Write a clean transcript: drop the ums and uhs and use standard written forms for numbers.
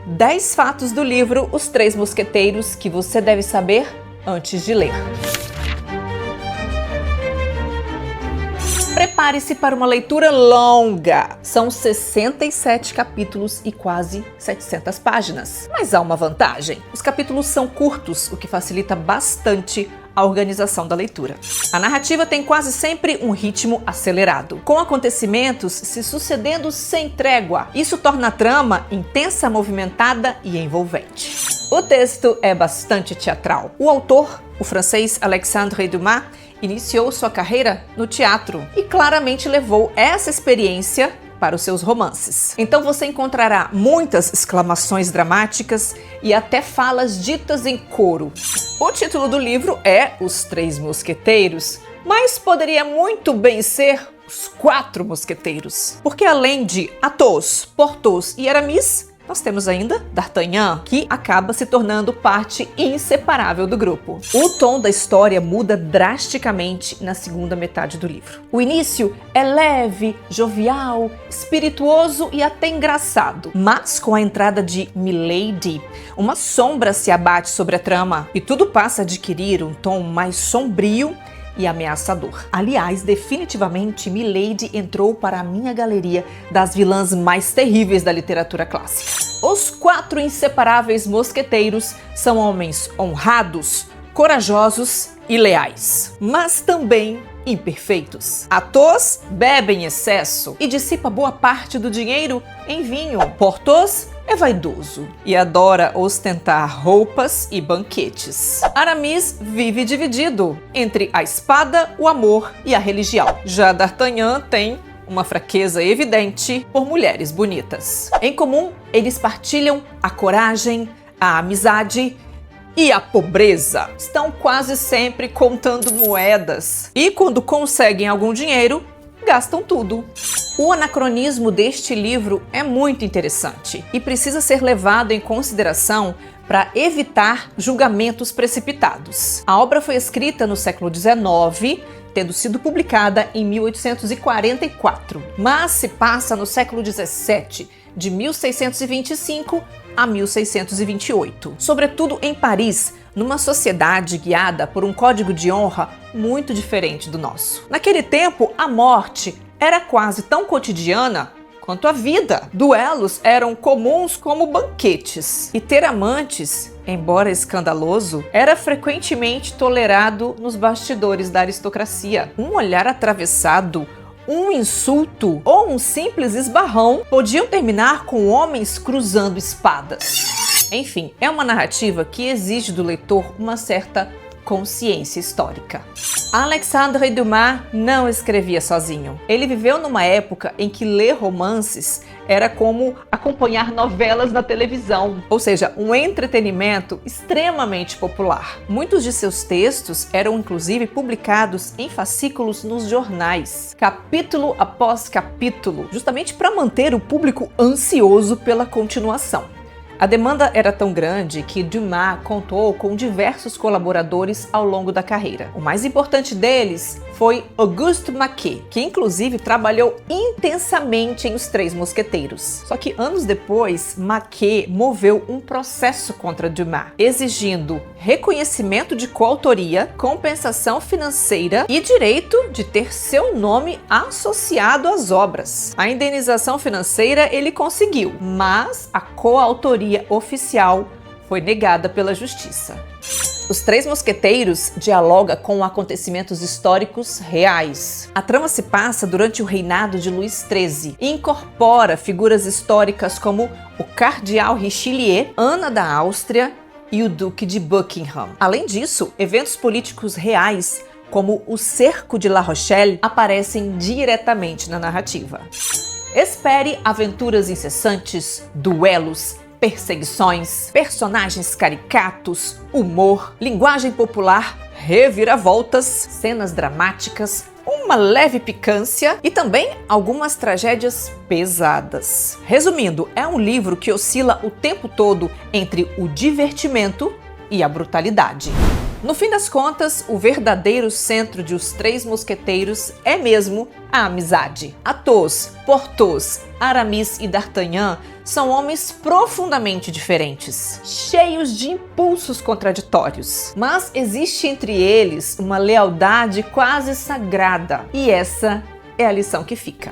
10 fatos do livro Os Três Mosqueteiros que você deve saber antes de ler. Prepare-se para uma leitura longa. São 67 capítulos e quase 700 páginas. Mas há uma vantagem. Os capítulos são curtos, o que facilita bastante a organização da leitura. A narrativa tem quase sempre um ritmo acelerado, com acontecimentos se sucedendo sem trégua. Isso torna a trama intensa, movimentada e envolvente. O texto é bastante teatral. O autor, o francês Alexandre Dumas, iniciou sua carreira no teatro e claramente levou essa experiência para os seus romances. Então você encontrará muitas exclamações dramáticas e até falas ditas em coro. O título do livro é Os Três Mosqueteiros, mas poderia muito bem ser Os Quatro Mosqueteiros, porque além de Athos, Porthos e Aramis, nós temos ainda D'Artagnan, que acaba se tornando parte inseparável do grupo. O tom da história muda drasticamente na segunda metade do livro. O início é leve, jovial, espirituoso e até engraçado. Mas com a entrada de Milady, uma sombra se abate sobre a trama e tudo passa a adquirir um tom mais sombrio e ameaçador. Aliás, definitivamente Milady entrou para a minha galeria das vilãs mais terríveis da literatura clássica. Os quatro inseparáveis mosqueteiros são homens honrados, corajosos e leais, mas também imperfeitos. Athos bebe em excesso e dissipa boa parte do dinheiro em vinho. Porthos é vaidoso e adora ostentar roupas e banquetes. Aramis vive dividido entre a espada, o amor e a religião. Já D'Artagnan tem uma fraqueza evidente por mulheres bonitas. Em comum, eles partilham a coragem, a amizade e a pobreza. Estão quase sempre contando moedas e quando conseguem algum dinheiro, gastam tudo. O anacronismo deste livro é muito interessante e precisa ser levado em consideração para evitar julgamentos precipitados. A obra foi escrita no século XIX, tendo sido publicada em 1844, mas se passa no século XVII, de 1625 a 1628, sobretudo em Paris, numa sociedade guiada por um código de honra muito diferente do nosso. Naquele tempo, a morte era quase tão cotidiana quanto a vida. Duelos eram comuns como banquetes. E ter amantes, embora escandaloso, era frequentemente tolerado nos bastidores da aristocracia. Um olhar atravessado, um insulto ou um simples esbarrão podiam terminar com homens cruzando espadas. Enfim, é uma narrativa que exige do leitor uma certa consciência histórica. Alexandre Dumas não escrevia sozinho. Ele viveu numa época em que ler romances era como acompanhar novelas na televisão, ou seja, um entretenimento extremamente popular. Muitos de seus textos eram inclusive publicados em fascículos nos jornais, capítulo após capítulo, justamente para manter o público ansioso pela continuação. A demanda era tão grande que Dumas contou com diversos colaboradores ao longo da carreira. O mais importante deles foi Auguste Maquet, que inclusive trabalhou intensamente em Os Três Mosqueteiros. Só que anos depois, Maquet moveu um processo contra Dumas, exigindo reconhecimento de coautoria, compensação financeira e direito de ter seu nome associado às obras. A indenização financeira ele conseguiu, mas a coautoria oficial foi negada pela justiça. Os Três Mosqueteiros dialoga com acontecimentos históricos reais. A trama se passa durante o reinado de Luís XIII e incorpora figuras históricas como o cardeal Richelieu, Ana da Áustria e o Duque de Buckingham. Além disso, eventos políticos reais como o Cerco de La Rochelle aparecem diretamente na narrativa. Espere aventuras incessantes, duelos, perseguições, personagens caricatos, humor, linguagem popular, reviravoltas, cenas dramáticas, uma leve picância e também algumas tragédias pesadas. Resumindo, é um livro que oscila o tempo todo entre o divertimento e a brutalidade. No fim das contas, o verdadeiro centro de Os Três Mosqueteiros é mesmo a amizade. Athos, Porthos, Aramis e D'Artagnan são homens profundamente diferentes, cheios de impulsos contraditórios. Mas existe entre eles uma lealdade quase sagrada, e essa é a lição que fica.